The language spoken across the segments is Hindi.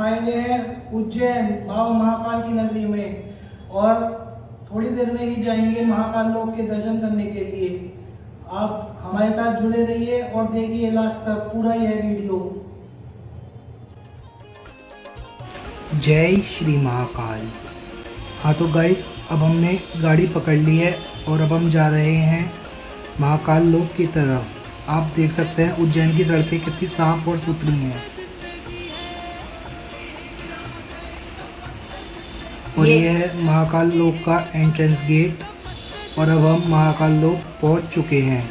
आए हुए हैं उज्जैन बाबा महाकाल की नगरी में, और थोड़ी देर में ही जाएंगे महाकाल लोक के दर्शन करने के लिए। आप हमारे साथ जुड़े रहिए और देखिए लास्ट तक पूरा यह वीडियो। जय श्री महाकाल। हाँ तो गाइस, अब हमने गाड़ी पकड़ ली है और अब हम जा रहे हैं महाकाल लोक की तरफ। आप देख सकते हैं उज्जैन की सड़कें कितनी साफ और सुथरी हैं। और ये है महाकाल लोक का एंट्रेंस गेट, और अब हम महाकाल लोक पहुंच चुके हैं।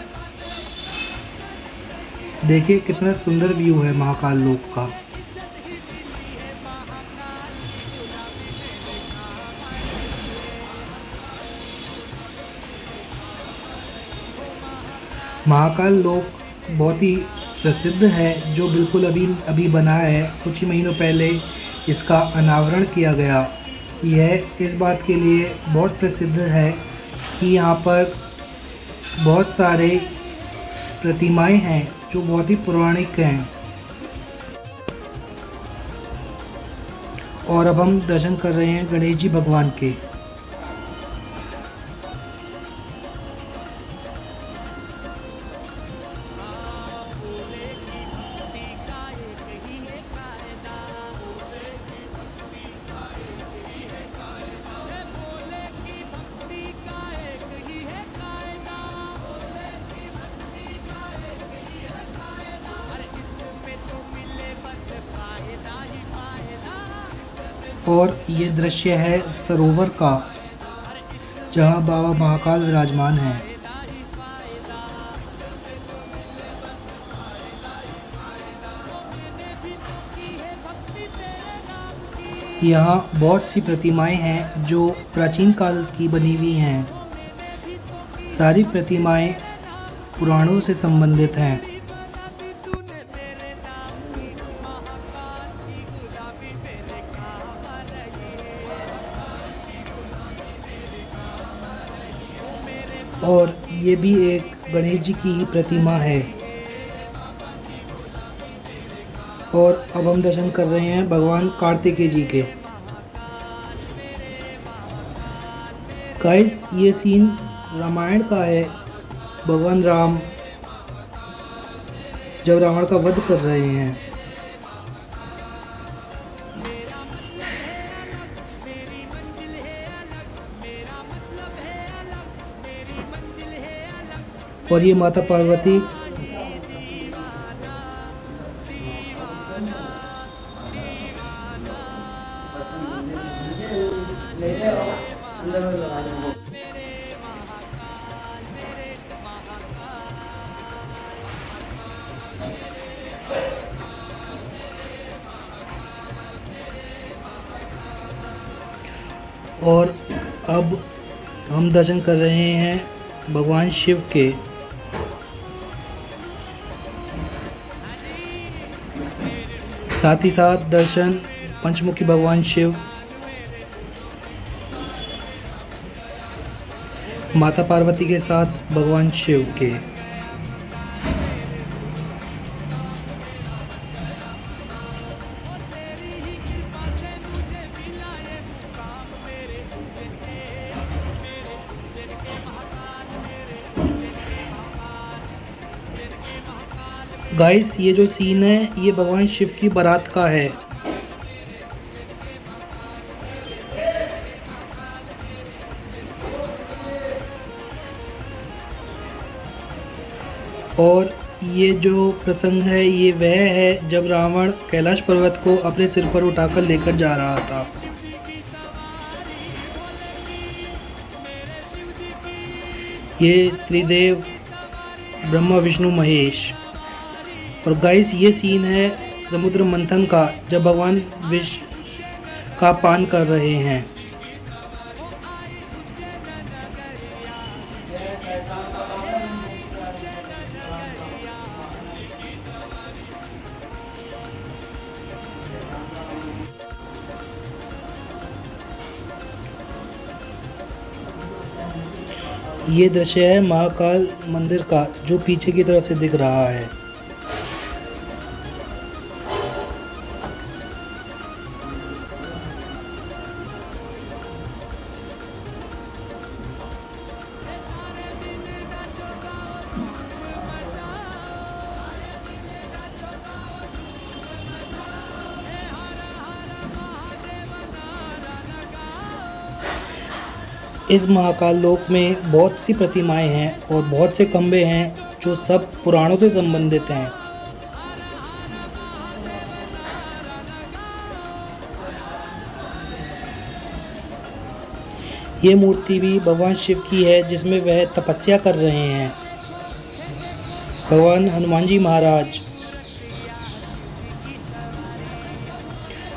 देखिए कितना सुंदर व्यू है महाकाल लोक का। महाकाल लोक बहुत ही प्रसिद्ध है, जो बिल्कुल अभी बना है। कुछ ही महीनों पहले इसका अनावरण किया गया। यह इस बात के लिए बहुत प्रसिद्ध है कि यहाँ पर बहुत सारे प्रतिमाएं हैं जो बहुत ही पौराणिक हैं। और अब हम दर्शन कर रहे हैं गणेश जी भगवान के। और ये दृश्य है सरोवर का, जहाँ बाबा महाकाल विराजमान हैं। यहाँ बहुत सी प्रतिमाएं हैं जो प्राचीन काल की बनी हुई हैं। सारी प्रतिमाएं पुराणों से संबंधित हैं। और ये भी एक गणेश जी की ही प्रतिमा है। और अब हम दर्शन कर रहे हैं भगवान कार्तिकेय जी के। गाइस, ये सीन रामायण का है। भगवान राम जब रावण का वध कर रहे हैं। और ये माता पार्वती और अब हम दर्शन कर रहे हैं भगवान शिव के। साथ ही साथ दर्शन पंचमुखी भगवान शिव, माता पार्वती के साथ भगवान शिव के। गाइस, ये जो सीन है ये भगवान शिव की बारात का है। और ये जो प्रसंग है ये वह है जब रावण कैलाश पर्वत को अपने सिर पर उठाकर लेकर जा रहा था। ये त्रिदेव ब्रह्मा विष्णु महेश। और गाइस, ये सीन है समुद्र मंथन का, जब भगवान विष का पान कर रहे हैं। ये दृश्य है महाकाल मंदिर का, जो पीछे की तरफ से दिख रहा है। इस महाकाल लोक में बहुत सी प्रतिमाएं हैं और बहुत से खंबे हैं जो सब पुराणों से संबंधित हैं। ये मूर्ति भी भगवान शिव की है जिसमें वह तपस्या कर रहे हैं, भगवान हनुमान जी महाराज।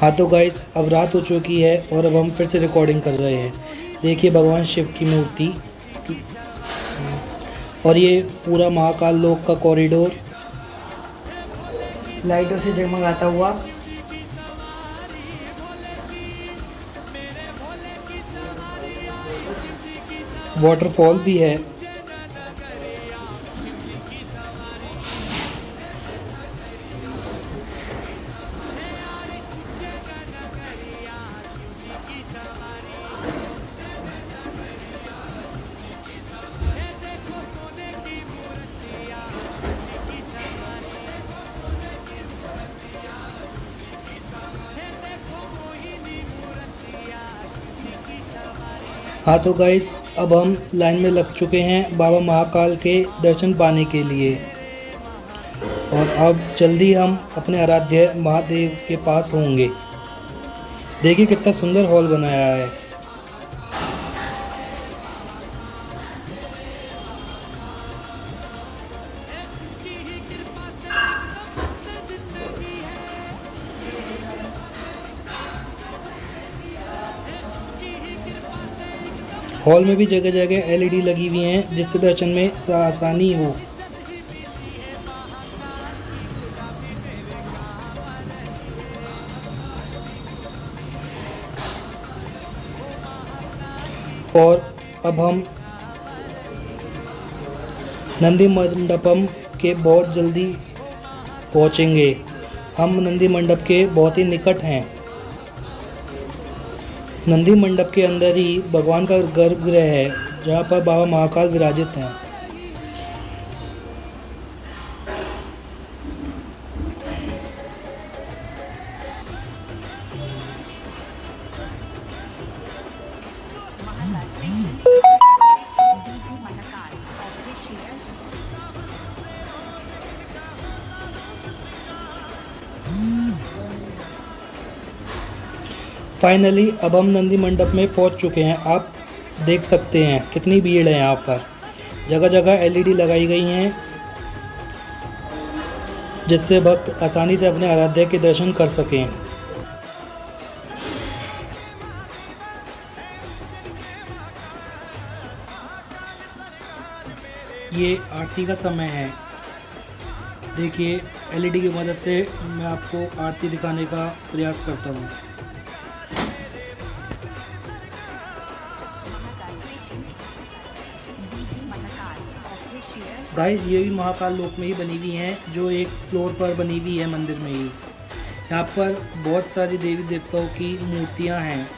हाँ तो गाइस, अब रात हो चुकी है और अब हम फिर से रिकॉर्डिंग कर रहे हैं। देखिए भगवान शिव की मूर्ति और ये पूरा महाकाल लोक का कॉरिडोर लाइटों से जगमगाता हुआ। वाटरफॉल भी है। हाँ तो गाइस, अब हम लाइन में लग चुके हैं बाबा महाकाल के दर्शन पाने के लिए और अब जल्दी हम अपने आराध्य महादेव के पास होंगे। देखिए कितना सुंदर हॉल बनाया है। हॉल में भी जगह जगह एलईडी लगी हुई हैं जिससे दर्शन में आसानी हो। और अब हम नंदी मंडपम के बहुत जल्दी पहुंचेंगे। हम नंदी मंडप के बहुत ही निकट हैं। नंदी मंडप के अंदर ही भगवान का गर्भगृह है जहाँ पर बाबा महाकाल विराजित हैं। फाइनली अब हम नंदी मंडप में पहुंच चुके हैं। आप देख सकते हैं कितनी भीड़ है यहाँ पर। जगह जगह एलईडी लगाई गई हैं जिससे भक्त आसानी से अपने आराध्य के दर्शन कर सकें। ये आरती का समय है। देखिए एलईडी की मदद से मैं आपको आरती दिखाने का प्रयास करता हूँ। गाइस, ये भी महाकाल लोक में ही बनी हुई हैं जो एक फ्लोर पर बनी हुई है मंदिर में ही। यहाँ पर बहुत सारी देवी देवताओं की मूर्तियाँ हैं।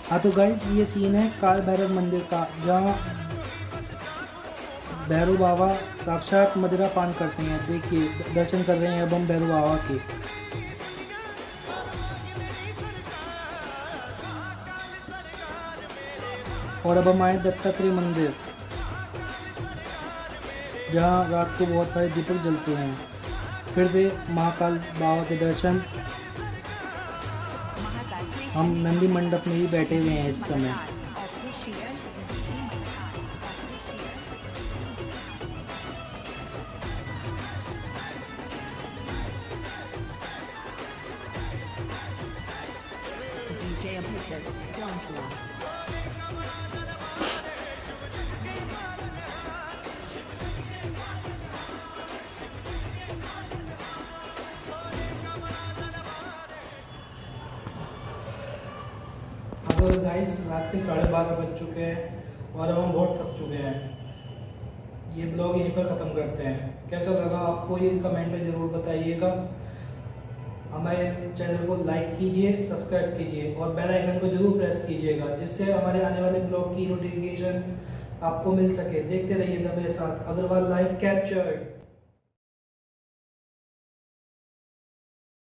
हाँ तो गाइस, ये सीन है काल भैरव मंदिर का जहाँ भैरव बाबा साक्षात मदिरा पान करते हैं। देखिए दर्शन कर रहे हैं अब हम भैरव बाबा के। और अब हम आए दत्तात्रेय मंदिर जहाँ रात को बहुत सारे दीपक जलते हैं। फिर से महाकाल बाबा के दर्शन हम नंदी मंडप में ही बैठे हुए हैं इस समय। DJ Amazon, Launch अगर गाइस रात के 12:30 बज चुके हैं और अब हम बहुत थक चुके हैं। ये ब्लॉग यहीं पर ख़त्म करते हैं। कैसा लगा आपको ये कमेंट में ज़रूर बताइएगा। हमारे चैनल को लाइक कीजिए, सब्सक्राइब कीजिए और बेल आइकन को जरूर प्रेस कीजिएगा, जिससे हमारे आने वाले ब्लॉग की नोटिफिकेशन आपको मिल सके। देखते रहिएगा मेरे साथ अग्रवाल लाइव कैप्चर्ड।